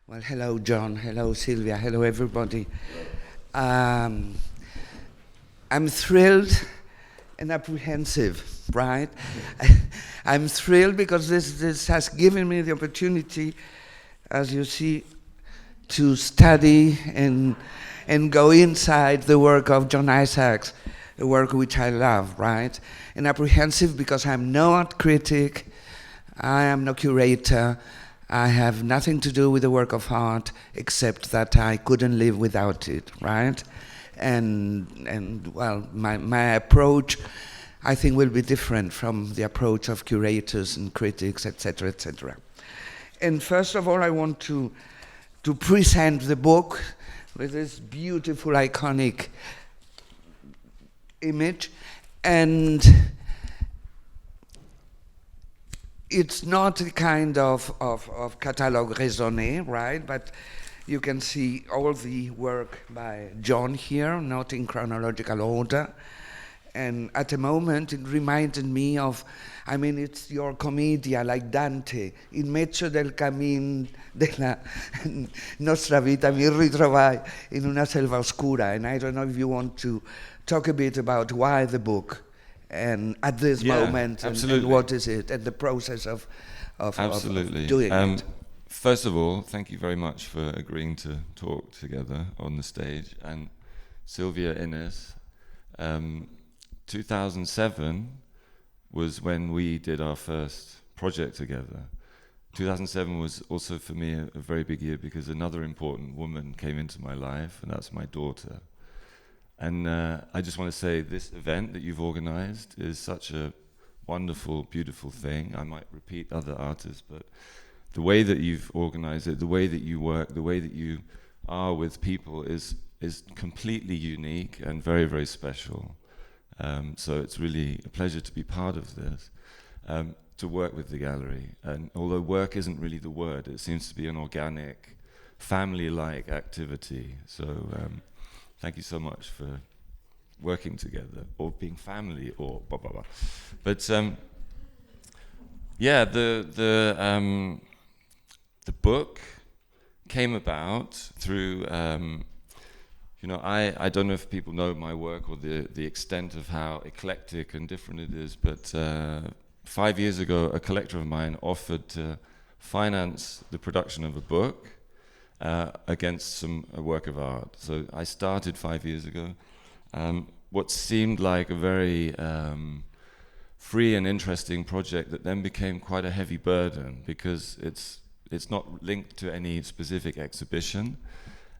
Well, hello, John. Hello, Sylvia. Hello, everybody. I'm thrilled and apprehensive, right? I'm thrilled because this has given me the opportunity, as you see, to study and go inside the work of John Isaacs, a work which I love, right? And apprehensive because I'm not critic, I am no curator, I have nothing to do with the work of art except that I couldn't live without it, right? And well, my approach, I think, will be different from the approach of curators and critics, etc., etc. And first of all, I want to present the book with this beautiful, iconic image. And it's not a kind of catalogue raisonné, right? But you can see all the work by John here, not in chronological order. And at a moment, it reminded me of, I mean, it's your commedia, like Dante, in mezzo del cammin della nostra vita mi ritrovai in una selva oscura. And I don't know if you want to talk a bit about why the book, and at this moment, and what is it, and the process of doing it. First of all, thank you very much for agreeing to talk together on the stage. And Sylvia, Ines, 2007 was when we did our first project together. 2007 was also for me a very big year because another important woman came into my life, and that's my daughter. And I just want to say this event that you've organized is such a wonderful, beautiful thing. I might repeat other artists, but the way that you've organized it, the way that you work, the way that you are with people is completely unique and very, very special. So it's really a pleasure to be part of this, to work with the gallery. And although work isn't really the word, it seems to be an organic, family-like activity. So thank you so much for working together, or being family, or blah, blah, blah. But yeah, the book came about through, I don't know if people know my work or the extent of how eclectic and different it is, but 5 years ago, a collector of mine offered to finance the production of a book against a work of art. So I started 5 years ago. What seemed like a very free and interesting project that then became quite a heavy burden because it's not linked to any specific exhibition.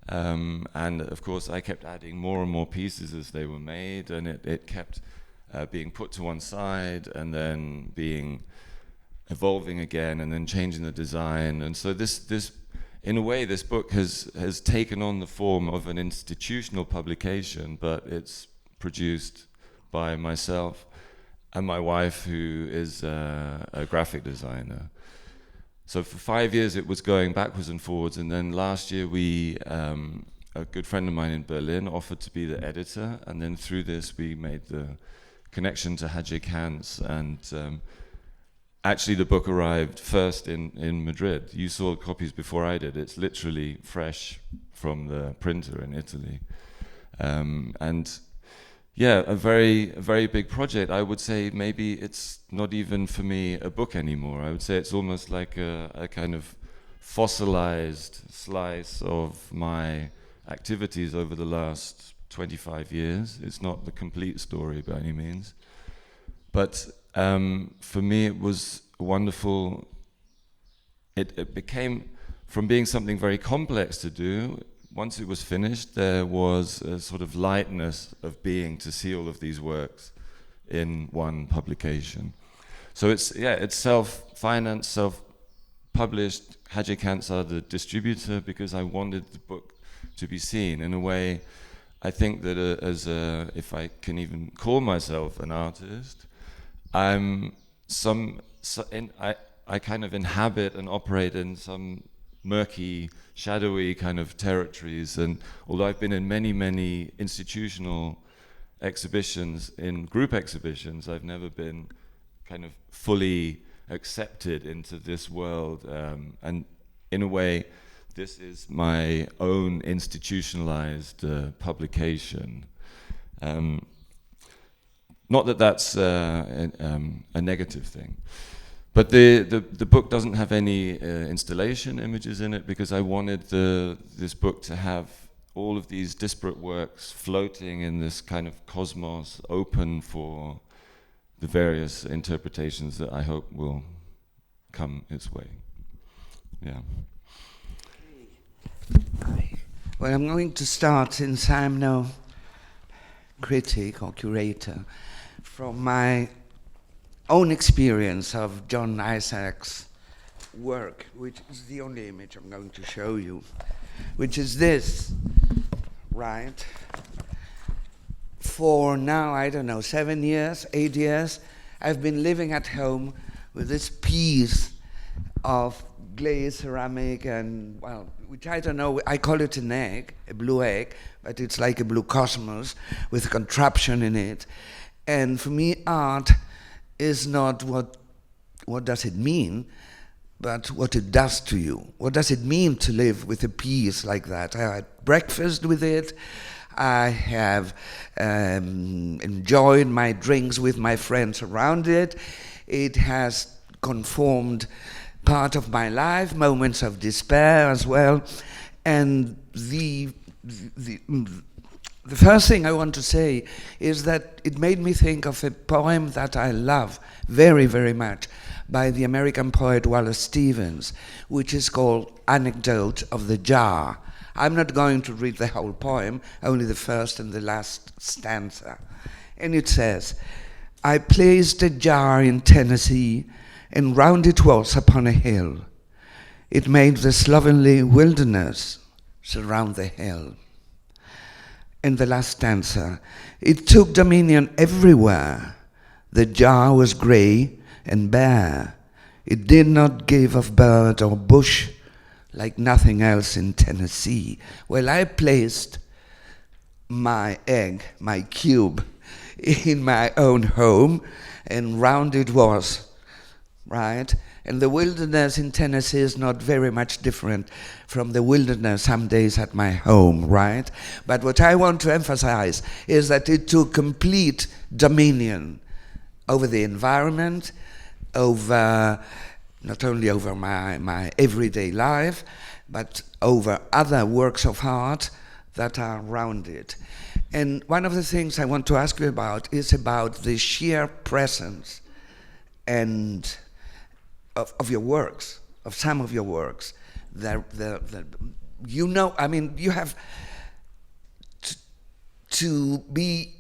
And of course I kept adding more and more pieces as they were made, and it kept being put to one side and then evolving again and then changing the design. And so this in a way, this book has taken on the form of an institutional publication, but it's produced by myself and my wife, who is a graphic designer. So for 5 years, it was going backwards and forwards, and then last year, a good friend of mine in Berlin offered to be the editor, and then through this, we made the connection to Hajek Hans, and actually, the book arrived first in Madrid. You saw copies before I did. It's literally fresh from the printer in Italy. And yeah, a very big project. I would say maybe it's not even for me a book anymore. I would say it's almost like a kind of fossilized slice of my activities over the last 25 years. It's not the complete story by any means. But for me, it was wonderful. It became, from being something very complex to do, once it was finished, there was a sort of lightness of being to see all of these works in one publication. So it's self-financed, self-published. Hajek Hans are the distributor because I wanted the book to be seen. In a way, I think that if I can even call myself an artist, I kind of inhabit and operate in some murky, shadowy kind of territories. And although I've been in many institutional exhibitions, in group exhibitions, I've never been kind of fully accepted into this world. And in a way, this is my own institutionalized publication. Not that that's a negative thing, but the book doesn't have any installation images in it because I wanted this book to have all of these disparate works floating in this kind of cosmos, open for the various interpretations that I hope will come its way. Yeah. Well, I'm going to start, since I'm no critic or curator, from my own experience of John Isaac's work, which is the only image I'm going to show you, which is this, right? For now, I don't know, 7 years, 8 years, I've been living at home with this piece of glazed ceramic and, well, which I don't know, I call it an egg, a blue egg, but it's like a blue cosmos with a contraption in it. And for me, art is not what does it mean, but what it does to you. What does it mean to live with a piece like that? I had breakfast with it. I have enjoyed my drinks with my friends around it. It has conformed part of my life, moments of despair as well. And the first thing I want to say is that it made me think of a poem that I love very, very much by the American poet Wallace Stevens, which is called Anecdote of the Jar. I'm not going to read the whole poem, only the first and the last stanza. And it says, I placed a jar in Tennessee, and round it was upon a hill. It made the slovenly wilderness surround the hill. And the last stanza, it took dominion everywhere. The jar was grey and bare. It did not give of bird or bush like nothing else in Tennessee. Well, I placed my egg, my cube, in my own home, and round it was, right? And the wilderness in Tennessee is not very much different from the wilderness some days at my home, right? But what I want to emphasize is that it took complete dominion over the environment, over not only over my everyday life, but over other works of art that are around it. And one of the things I want to ask you about is about the sheer presence and of your works, of some of your works. You know, I mean, you have to be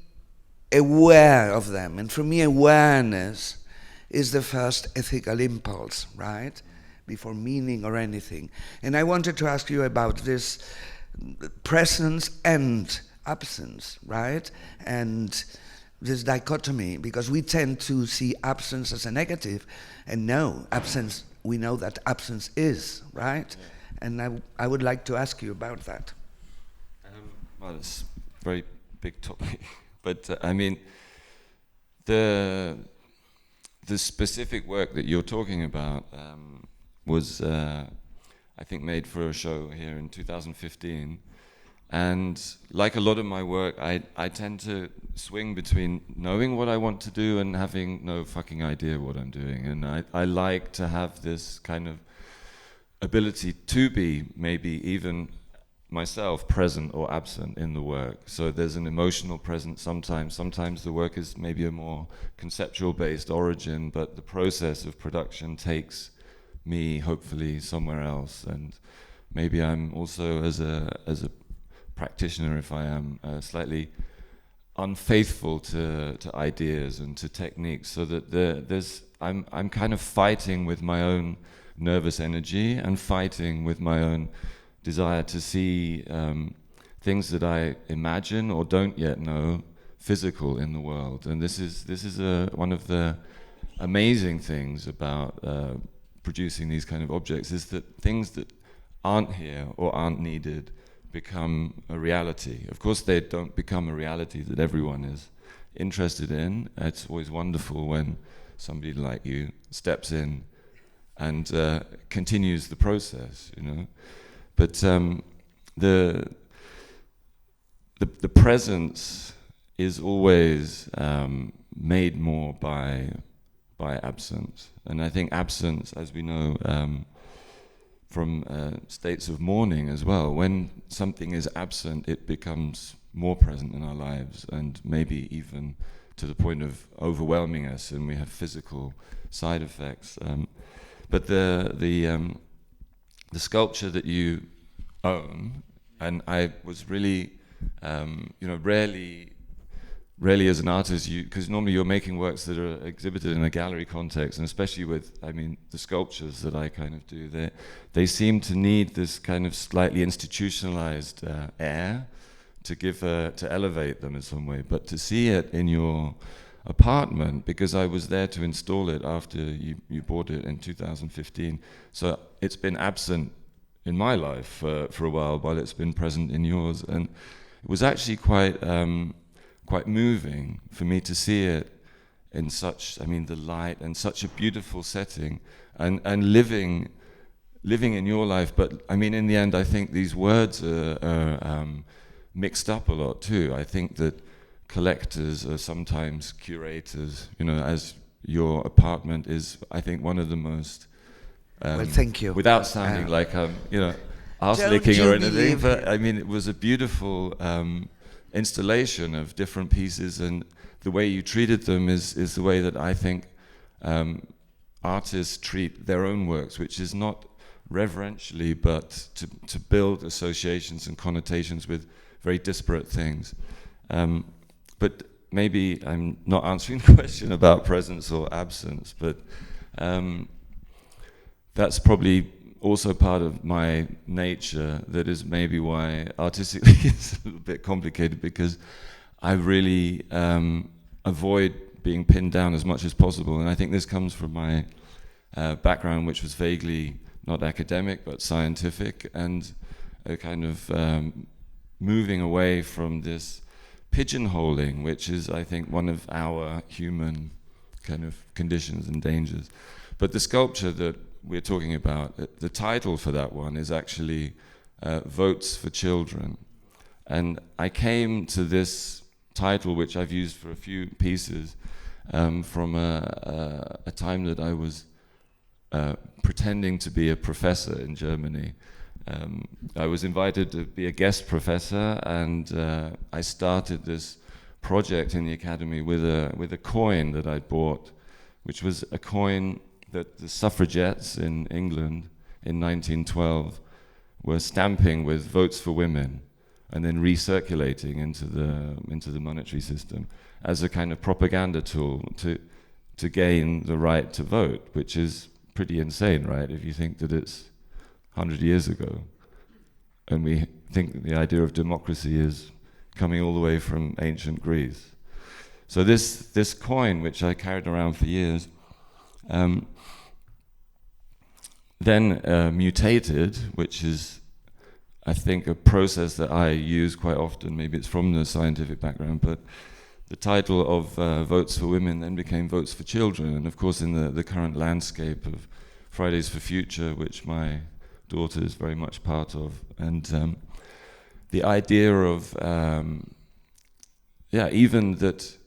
aware of them. And for me, awareness is the first ethical impulse, right? Before meaning or anything. And I wanted to ask you about this presence and absence, right? And this dichotomy, because we tend to see absence as a negative, and no, absence, we know that absence is, right? Yeah. And I would like to ask you about that. Well, it's a very big topic, but I mean, the specific work that you're talking about was, I think, made for a show here in 2015. And like a lot of my work, I tend to swing between knowing what I want to do and having no fucking idea what I'm doing. And I like to have this kind of ability to be maybe even myself present or absent in the work. So there's an emotional presence sometimes. Sometimes the work is maybe a more conceptual based origin, but the process of production takes me hopefully somewhere else. And maybe I'm also as a practitioner, if I am, slightly unfaithful to ideas and to techniques, so that I'm kind of fighting with my own nervous energy and fighting with my own desire to see things that I imagine or don't yet know physical in the world. And this is one of the amazing things about producing these kind of objects, is that things that aren't here or aren't needed become a reality. Of course, they don't become a reality that everyone is interested in. It's always wonderful when somebody like you steps in and continues the process, you know. But the presence is always made more by absence, and I think absence, as we know from states of mourning as well, when something is absent, it becomes more present in our lives, and maybe even to the point of overwhelming us, and we have physical side effects. But the sculpture that you own, and I was really, rarely as an artist, because normally you're making works that are exhibited in a gallery context, and especially with, the sculptures that I kind of do, they seem to need this kind of slightly institutionalized air to elevate them in some way. But to see it in your apartment, because I was there to install it after you bought it in 2015, so it's been absent in my life for a while it's been present in yours, and it was actually quite moving for me to see it in such, the light and such a beautiful setting, and living in your life. But in the end, I think these words are mixed up a lot too. I think that collectors are sometimes curators, as your apartment is, I think, one of the most well, thank you. Without sounding like arse licking or anything, but it was a beautiful installation of different pieces, and the way you treated them is the way that I think artists treat their own works, which is not reverentially, but to build associations and connotations with very disparate things. But maybe I'm not answering the question about presence or absence, but that's probably also part of my nature. That is maybe why artistically it's a little bit complicated, because I really avoid being pinned down as much as possible. And I think this comes from my background, which was vaguely not academic but scientific, and a kind of moving away from this pigeonholing, which is, I think, one of our human kind of conditions and dangers. But the sculpture that we're talking about, the title for that one is actually Votes for Children. And I came to this title, which I've used for a few pieces, from a time that I was pretending to be a professor in Germany. I was invited to be a guest professor, and I started this project in the academy with a coin that I'd bought, which was a coin that the suffragettes in England in 1912 were stamping with votes for women, and then recirculating into the monetary system as a kind of propaganda tool to gain the right to vote, which is pretty insane, right? If you think that it's 100 years ago, and we think that the idea of democracy is coming all the way from ancient Greece. So this coin, which I carried around for years, then mutated, which is, I think, a process that I use quite often. Maybe it's from the scientific background, but the title of Votes for Women then became Votes for Children. And of course, in the current landscape of Fridays for Future, which my daughter is very much part of, and the idea of, even that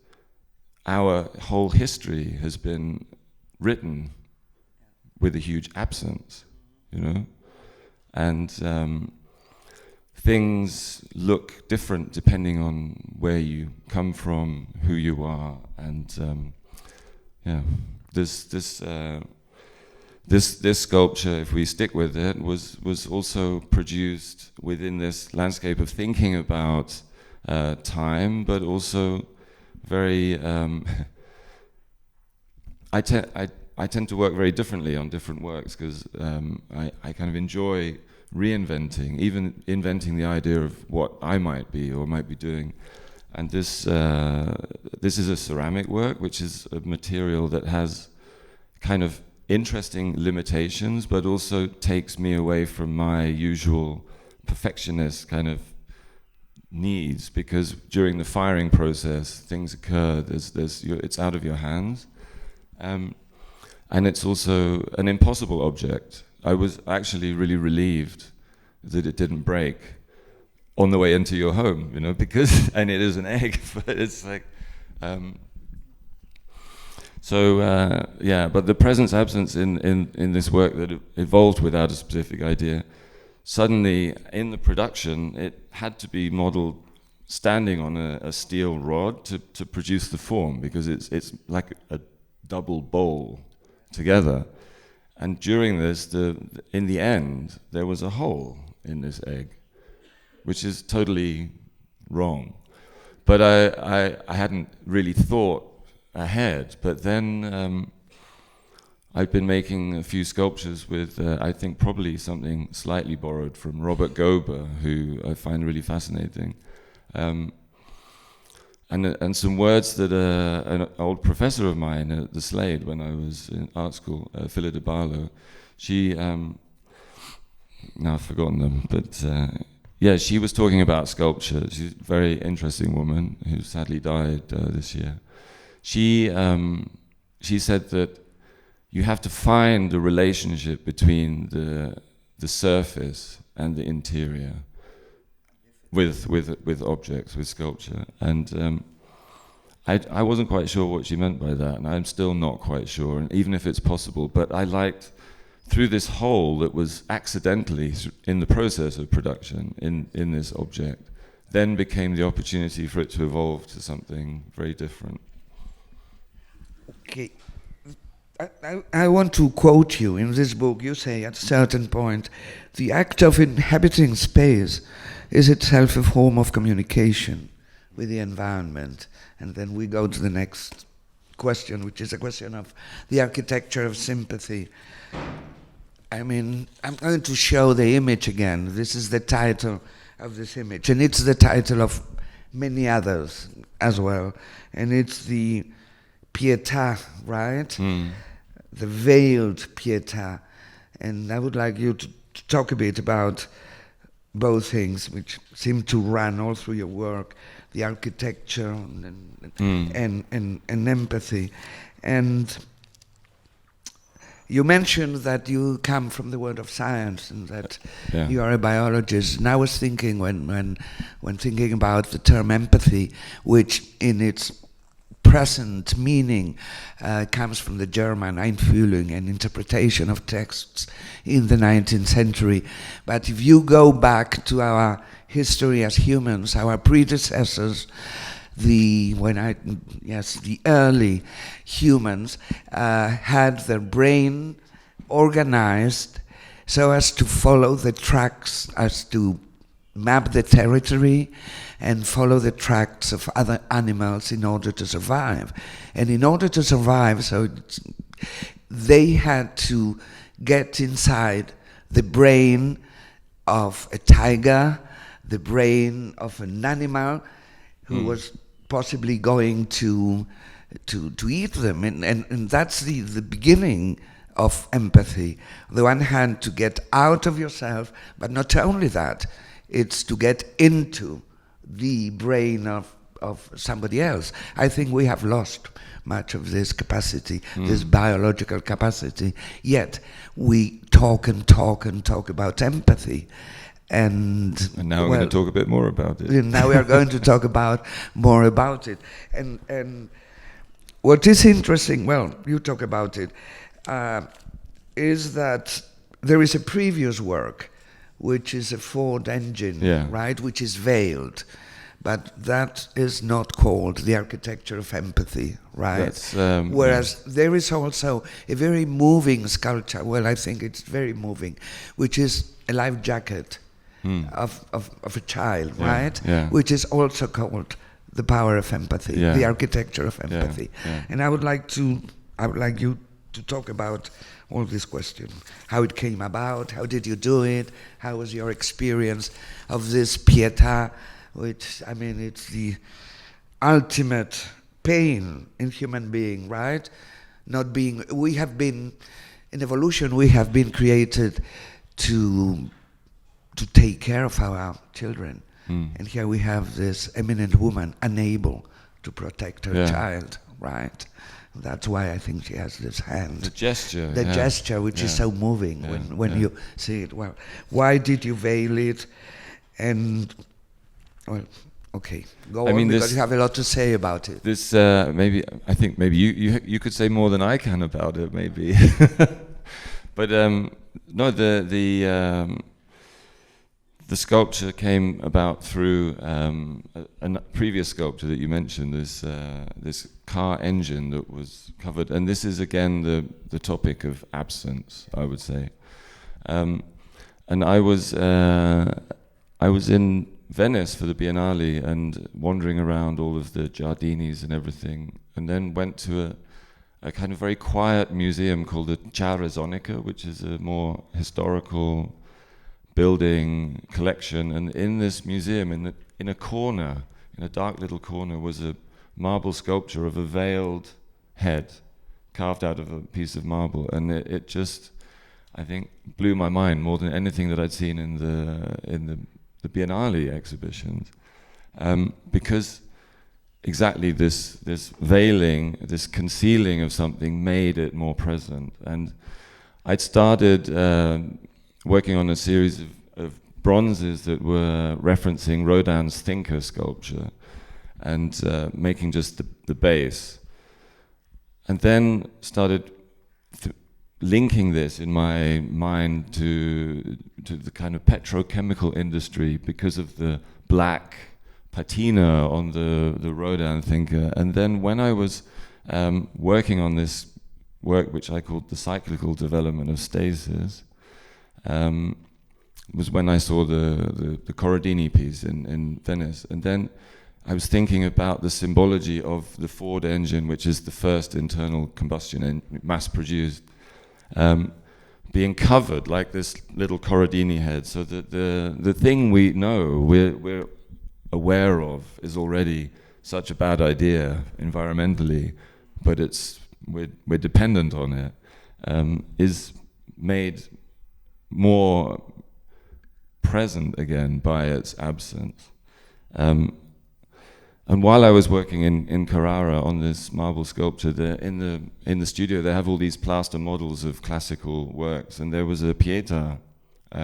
our whole history has been written with a huge absence, and things look different depending on where you come from, who you are, and this sculpture, if we stick with it, was also produced within this landscape of thinking about time, but also very. I tend to work very differently on different works, because I kind of enjoy reinventing, even inventing the idea of what I might be or might be doing. And this is a ceramic work, which is a material that has kind of interesting limitations, but also takes me away from my usual perfectionist kind of needs, because during the firing process, things occur. It's out of your hands. And it's also an impossible object. I was actually really relieved that it didn't break on the way into your home, you know, because, and it is an egg, but it's like, but the presence absence in this work that evolved without a specific idea, suddenly in the production, it had to be modeled standing on a steel rod to produce the form, because it's like a double bowl together. And during this, in the end, there was a hole in this egg, which is totally wrong. But I hadn't really thought ahead. But then I've been making a few sculptures with, I think probably something slightly borrowed from Robert Gober, who I find really fascinating. And some words that an old professor of mine at the Slade when I was in art school, Phila de Barlow, she, now I've forgotten them, but she was talking about sculpture. She's a very interesting woman who sadly died this year. She said that you have to find a relationship between the surface and the interior with objects, with sculpture. And I wasn't quite sure what she meant by that, and I'm still not quite sure, and even if it's possible. But I liked, through this hole that was accidentally in the process of production in this object, then became the opportunity for it to evolve to something very different. Okay. I want to quote you. In this book, you say at a certain point, the act of inhabiting space is itself a form of communication with the environment. And then we go to the next question, which is a question of the architecture of sympathy. I mean, I'm going to show the image again. This is the title of this image, and it's the title of many others as well. And it's the Pietà, right? The veiled Pietà. And I would like you to talk a bit about both things, which seem to run all through your work, the architecture and empathy. And you mentioned that you come from the world of science and that you are a biologist. And I was thinking when thinking about the term empathy, which in its present meaning comes from the German Einfühlung, an interpretation of texts in the 19th century. But if you go back to our history as humans, our predecessors, the early humans had their brain organized so as to follow the tracks, as to map the territory and follow the tracks of other animals in order to survive. And in order to survive, they had to get inside the brain of a tiger, the brain of an animal who was possibly going to eat them. And that's the beginning of empathy. On the one hand, to get out of yourself, but not only that, it's to get into the brain of somebody else. I think we have lost much of this capacity, this biological capacity, yet we talk and talk and talk about empathy. And now we're going to talk a bit more about it. Now we are going to talk more about it. And what is interesting, well, you talk about it, is that there is a previous work which is a Ford engine, right, which is veiled. But that is not called the architecture of empathy, right? Whereas there is also a very moving sculpture, well, I think it's very moving, which is a life jacket of a child, right? Yeah. Which is also called the power of empathy, the architecture of empathy. And I would like you to talk about all these questions. How it came about, how did you do it, how was your experience of this Pietà, which, I mean, it's the ultimate pain in human being, right? We have been, in evolution, we have been created to take care of our children. And here we have this eminent woman unable to protect her child, right? That's why I think she has this hand. The gesture. The gesture, which is so moving when you see it. Well, why did you veil it? And, well, okay, go on, because you have a lot to say about it. This, I think maybe you could say more than I can about it, maybe. But no, the sculpture came about through a previous sculpture that you mentioned, this car engine that was covered, and this is again the topic of absence, I would say. And I was in Venice for the Biennale and wandering around all of the giardinis and everything, and then went to a kind of very quiet museum called the Cerezonica, which is a more historical building collection. And in this museum, in a corner, in a dark little corner, was a marble sculpture of a veiled head carved out of a piece of marble, and it just, I think, blew my mind more than anything that I'd seen in the Biennale exhibitions, because exactly this veiling, this concealing of something made it more present. And I'd started working on a series of bronzes that were referencing Rodin's Thinker sculpture and making just the base. And then started linking this in my mind to the kind of petrochemical industry because of the black patina on the Rodin Thinker. And then when I was working on this work, which I called the cyclical development of stasis, was when I saw the Corradini piece in Venice. And then I was thinking about the symbology of the Ford engine, which is the first internal combustion mass-produced, being covered like this little Corradini head, so that the thing we know, we're aware of, is already such a bad idea environmentally, but we're dependent on it, is made more present again by its absence. And while I was working in Carrara on this marble sculpture, in the studio they have all these plaster models of classical works, and there was a Pietà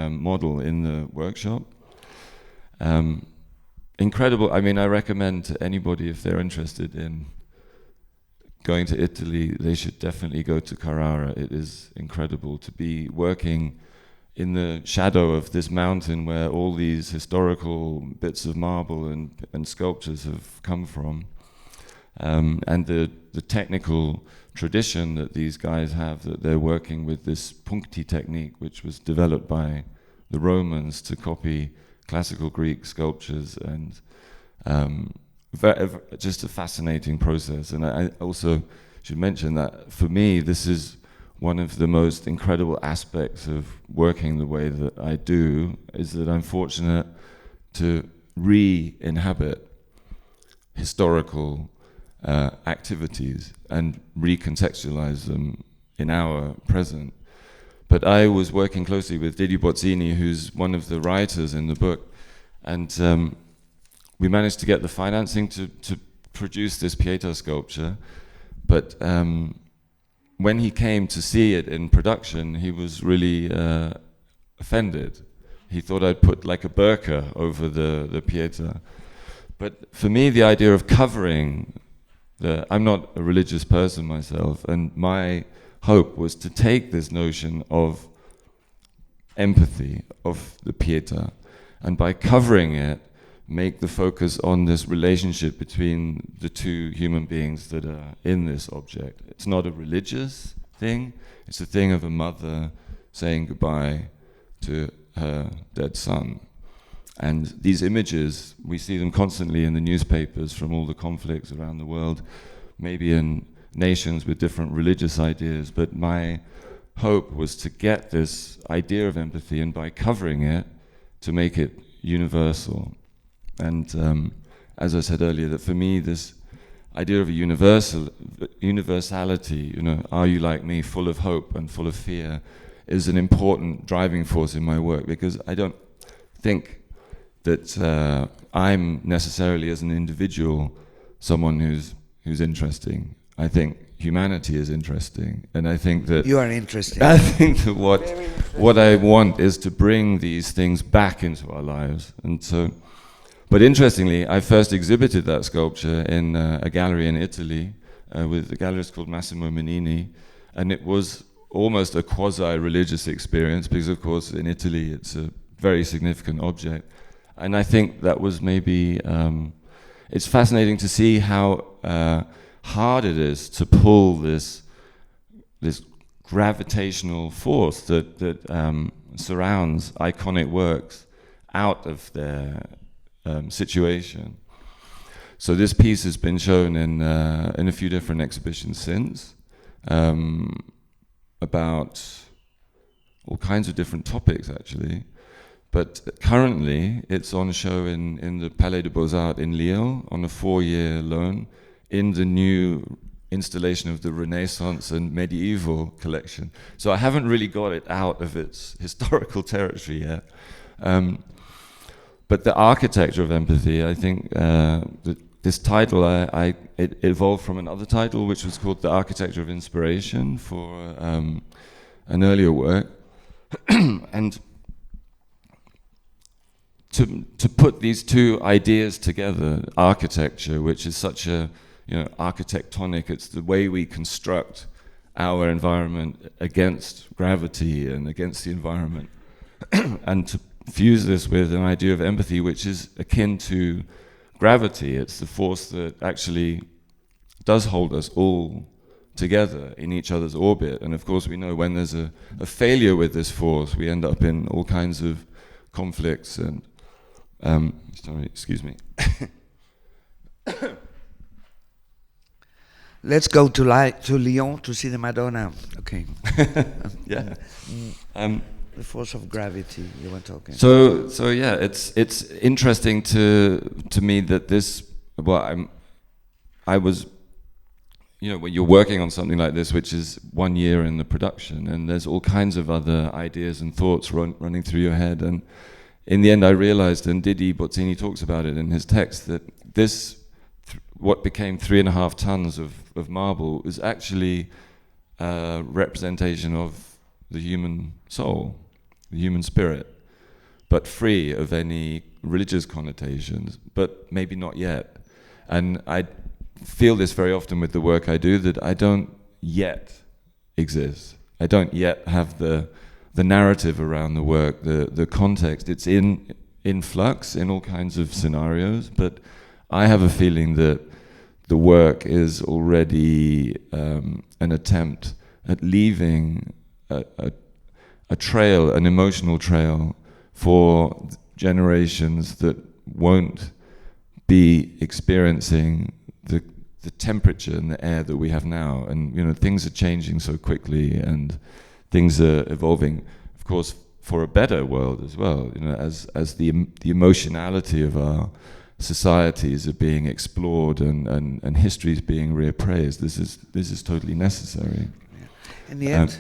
model in the workshop. Incredible. I mean, I recommend to anybody, if they're interested in going to Italy, they should definitely go to Carrara. It is incredible to be working in the shadow of this mountain where all these historical bits of marble and sculptures have come from. And the technical tradition that these guys have, that they're working with this puncti technique, which was developed by the Romans to copy classical Greek sculptures, and just a fascinating process. And I also should mention that for me, this is one of the most incredible aspects of working the way that I do, is that I'm fortunate to re-inhabit historical activities and recontextualize them in our present. But I was working closely with Didier Bozzini, who's one of the writers in the book, and we managed to get the financing to produce this Pietà sculpture, but when he came to see it in production, he was really offended. He thought I'd put like a burqa over the Pietà. But for me, the idea of covering I'm not a religious person myself, and my hope was to take this notion of empathy of the Pietà, and by covering it, make the focus on this relationship between the two human beings that are in this object. It's not a religious thing, it's a thing of a mother saying goodbye to her dead son. And these images, we see them constantly in the newspapers from all the conflicts around the world, maybe in nations with different religious ideas, but my hope was to get this idea of empathy, and by covering it, to make it universal. And as I said earlier, that for me, this idea of a universality, are you like me, full of hope and full of fear, is an important driving force in my work, because I don't think that I'm necessarily, as an individual, someone who's interesting. I think humanity is interesting, and I think that You are interesting. I think that what I want is to bring these things back into our lives, and so. But interestingly, I first exhibited that sculpture in a gallery in Italy with a gallerist called Massimo Menini, and it was almost a quasi-religious experience because, of course, in Italy it's a very significant object. And I think that was maybe, it's fascinating to see how hard it is to pull this gravitational force that surrounds iconic works out of their situation. So this piece has been shown in a few different exhibitions since, about all kinds of different topics actually. But currently it's on show in the Palais des Beaux-Arts in Lille on a 4-year loan in the new installation of the Renaissance and medieval collection. So I haven't really got it out of its historical territory yet. But the architecture of empathy, I think this title, it evolved from another title which was called The Architecture of Inspiration for an earlier work. And to put these two ideas together, architecture, which is such a, architectonic, it's the way we construct our environment against gravity and against the environment, and to fuse this with an idea of empathy, which is akin to gravity. It's the force that actually does hold us all together in each other's orbit. And of course we know when there's a failure with this force, we end up in all kinds of conflicts and sorry, excuse me. Let's go to Lyon to see the Madonna. Okay. Yeah. The force of gravity you were talking. So yeah, it's interesting to me that this. Well, I was, when you're working on something like this, which is 1 year in the production, and there's all kinds of other ideas and thoughts running through your head, and in the end, I realized, and Didi Bozzini talks about it in his text, that this, what became 3.5 tons of marble, is actually a representation of the human soul, the human spirit, but free of any religious connotations, but maybe not yet. And I feel this very often with the work I do, that I don't yet exist. I don't yet have the narrative around the work, the context. It's in flux in all kinds of scenarios, but I have a feeling that the work is already an attempt at leaving a trail, an emotional trail for generations that won't be experiencing the temperature and the air that we have now. And things are changing so quickly, and things are evolving, of course, for a better world as well. As the emotionality of our societies are being explored and history is being reappraised. This is totally necessary. Yeah. In the end.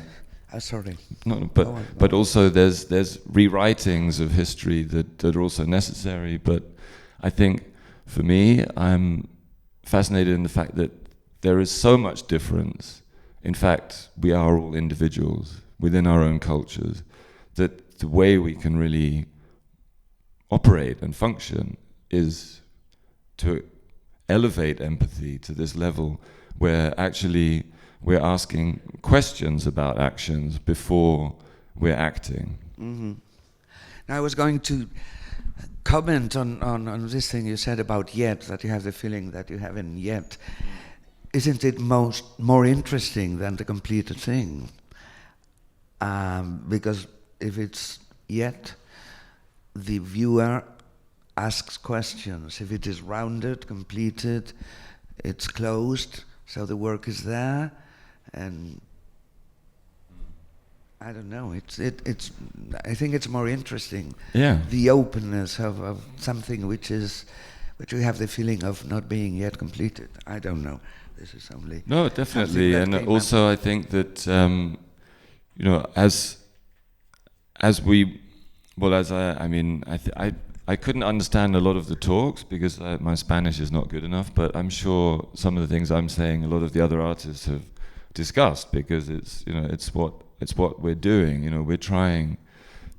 Sorry. No, but also there's rewritings of history that are also necessary. But I think for me, I'm fascinated in the fact that there is so much difference. In fact, we are all individuals within our own cultures, that the way we can really operate and function is to elevate empathy to this level where actually we're asking questions about actions before we're acting. Mm-hmm. Now I was going to comment on this thing you said about yet, that you have the feeling that you haven't yet. Isn't it more interesting than the completed thing? Because if it's yet, the viewer asks questions. If it is rounded, completed, it's closed, so the work is there, and I don't know. It's. I think it's more interesting. Yeah. The openness of something which we have the feeling of not being yet completed. I don't know. This is only. No, definitely, and also I think that as we, well, as I I couldn't understand a lot of the talks because my Spanish is not good enough, but I'm sure some of the things I'm saying a lot of the other artists have discussed, because it's, you know, it's what we're doing. You know, we're trying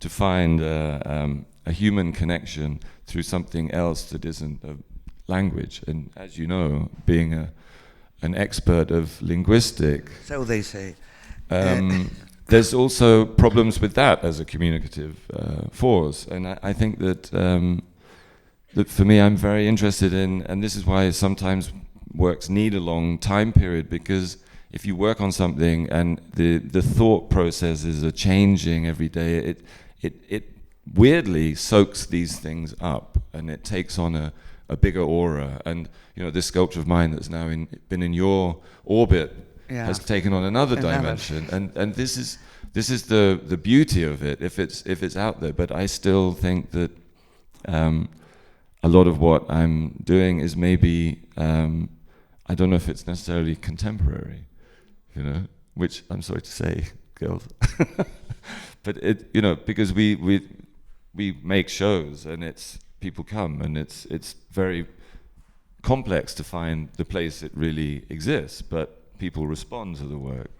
to find a human connection through something else that isn't a language. And as you know, being an expert of linguistic, so they say, there's also problems with that as a communicative force. And I think that that for me, I'm very interested in, and this is why sometimes works need a long time period, because if you work on something and the thought processes are changing every day, it weirdly soaks these things up, and it takes on a bigger aura. And you know, this sculpture of mine that's now been in your orbit has taken on another dimension, and this is the beauty of it if it's out there. But I still think that a lot of what I'm doing is maybe I don't know if it's necessarily contemporary, you know, which I'm sorry to say, girls, but it, you know, because we make shows and it's people come, and it's very complex to find the place it really exists, but people respond to the work.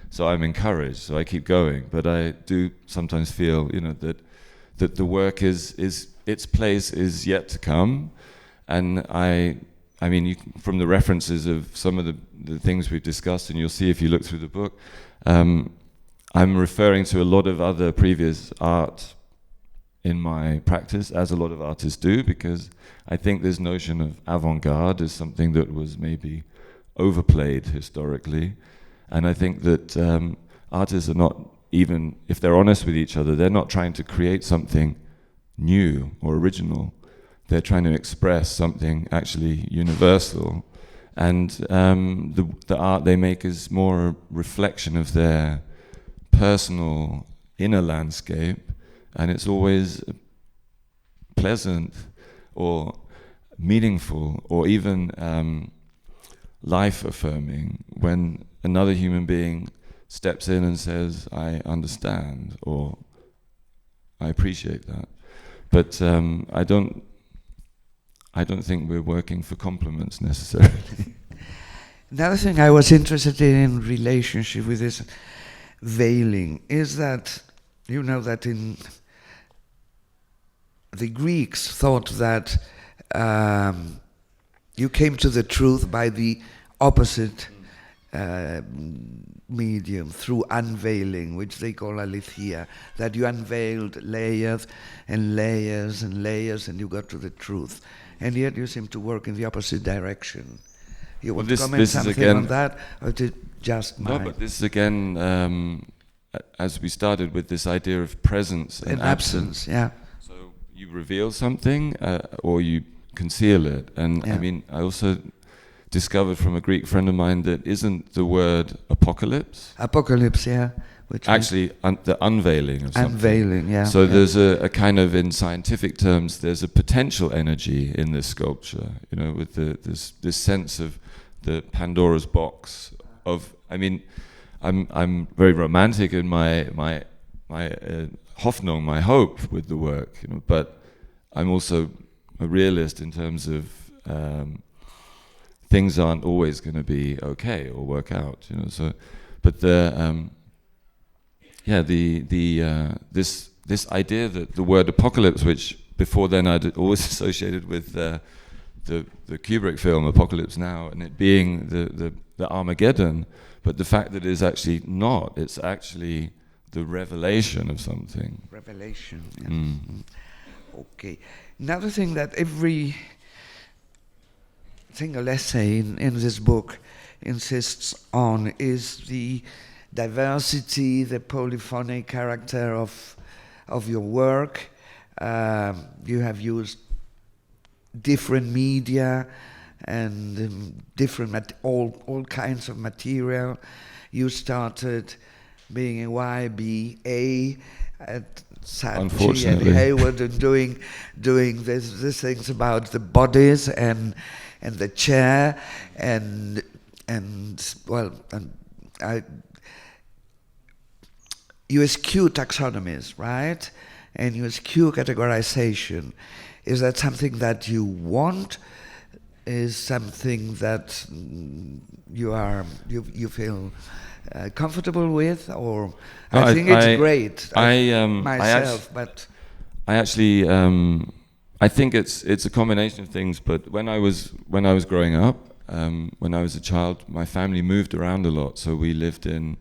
So I'm encouraged, so I keep going. But I do sometimes feel, you know, that the work is its place is yet to come. And I mean, from the references of some of the things we've discussed, and you'll see if you look through the book, I'm referring to a lot of other previous art in my practice, as a lot of artists do, because I think this notion of avant-garde is something that was maybe overplayed historically. And I think that artists are not, even if they're honest with each other, they're not trying to create something new or original. They're trying to express something actually universal. And the art they make is more a reflection of their personal inner landscape, and it's always pleasant or meaningful or even life-affirming when another human being steps in and says, I understand, or I appreciate that. But I don't think we're working for compliments necessarily. Another thing I was interested in relationship with this veiling is that, you know, that in the Greeks thought that you came to the truth by the opposite medium, through unveiling, which they call aletheia, that you unveiled layers and layers and layers and you got to the truth. And yet you seem to work in the opposite direction. You want to comment something on that, or is it just mine? No, but this is again, as we started with this idea of presence and absence. Yeah. So you reveal something or you conceal it. And I mean, I also discovered from a Greek friend of mine that isn't the word apocalypse? Apocalypse, yeah. Which actually the unveiling of something. Unveiling, yeah. So there's a kind of, in scientific terms, there's a potential energy in this sculpture, you know, with this sense of the Pandora's box of, I mean, I'm very romantic in my Hoffnung, my hope with the work, you know, but I'm also a realist in terms of things aren't always going to be okay or work out, you know. So, but this idea that the word apocalypse, which before then I'd always associated with the Kubrick film Apocalypse Now, and it being the Armageddon, but the fact that it's actually not. It's actually the revelation of something. Revelation. Yeah. Okay. Another thing that every single essay in this book insists on is the diversity, the polyphonic character of your work. You have used different media and different all kinds of material. You started being a YBA at Saatchi and Hayward and doing these things about the bodies and the chair and you eschew taxonomies, right? and you eschew categorization. Is that something that you want? Is something that you feel comfortable with, or No, I think it's great. I actually I think it's a combination of things. But when I was growing up, when I was a child, my family moved around a lot. So we lived in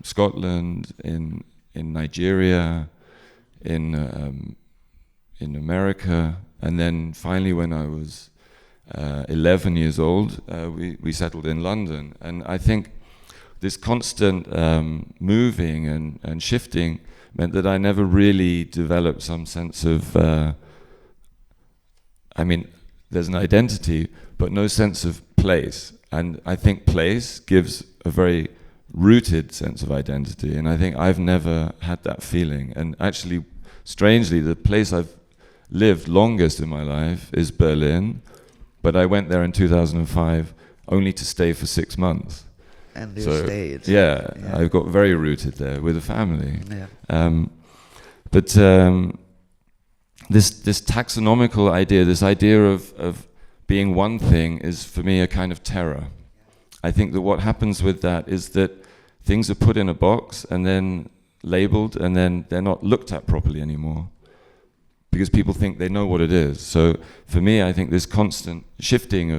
Scotland, in Nigeria, in America, and then finally when I was 11 years old, we settled in London. And I think this constant moving and shifting meant that I never really developed some sense of, there's an identity, but no sense of place. And I think place gives a very rooted sense of identity. And I think I've never had that feeling. And actually, strangely, the place I've lived longest in my life is Berlin. But I went there in 2005 only to stay for 6 months. And you stayed. Yeah, I got very rooted there with a family. Yeah. This taxonomical idea, this idea of being one thing, is for me a kind of terror. I think that what happens with that is that things are put in a box and then labeled, and then they're not looked at properly anymore, because people think they know what it is. So for me, I think this constant shifting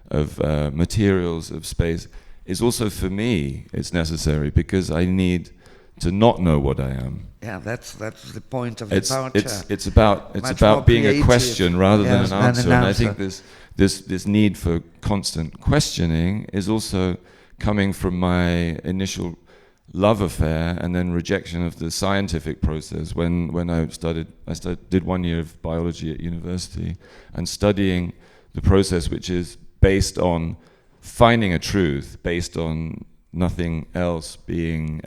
of materials, of space, is also, for me, it's necessary, because I need to not know what I am. Yeah, that's the point of departure. It's about being a question rather than an answer. And I think this need for constant questioning is also coming from my initial love affair and then rejection of the scientific process. When I did 1 year of biology at university and studying the process which is based on finding a truth, based on nothing else being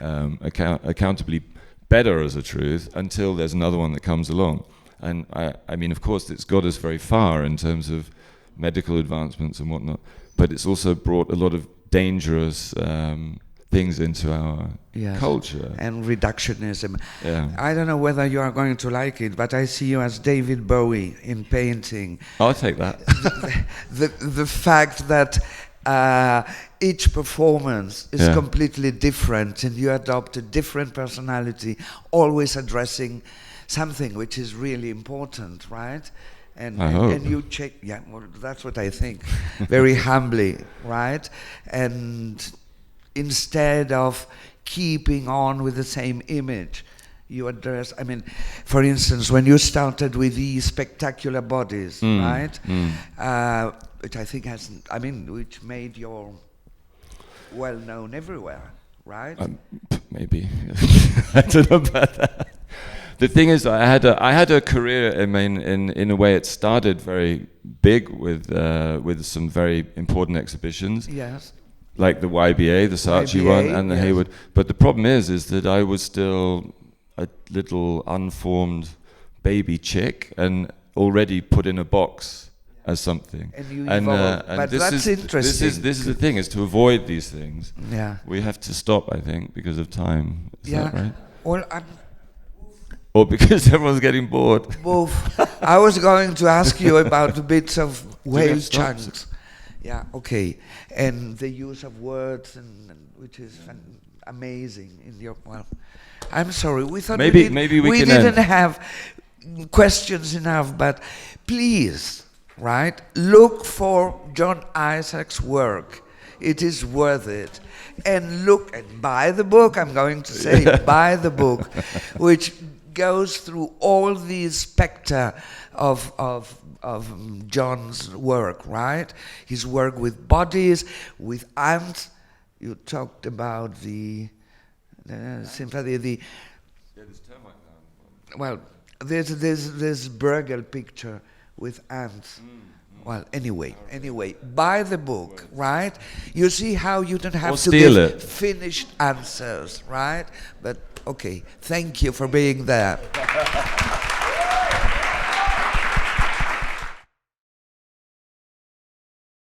accountably better as a truth until there's another one that comes along. And I mean, of course, it's got us very far in terms of medical advancements and whatnot, but it's also brought a lot of dangerous things into our culture. And reductionism. Yeah. I don't know whether you are going to like it, but I see you as David Bowie in painting. I'll take that. the fact that each performance is completely different, and you adopt a different personality, always addressing something which is really important, right? And you check, well, that's what I think, very humbly, right? And instead of keeping on with the same image, you address, for instance, when you started with these spectacular bodies, right? Which I think which made you well known everywhere, right? Maybe. I don't know about that. The thing is, I had a career. In a way, it started very big with some very important exhibitions. Yes. Like the YBA, the Saatchi one, and the Hayward. But the problem is that I was still a little unformed baby chick and already put in a box as something. And you evolved. But that's interesting. This is the thing, is to avoid these things. Yeah. We have to stop, I think, because of time. Is that right? Well, or because everyone's getting bored. Both. I was going to ask you about the bits of whale chunks. Yeah, okay. And the use of words, and which is amazing in your. Well, I'm sorry. We thought we didn't have questions enough, but please, right? Look for John Isaac's work. It is worth it. And look and buy the book. I'm going to say buy the book, which goes through all these spectra of John's work, right? His work with bodies, with ants. You talked about the sympathy. There's termite now. Well, there's Bruegel picture with ants. Well, anyway, buy the book, right? You see how you don't have to give finished answers, right? But okay, thank you for being there.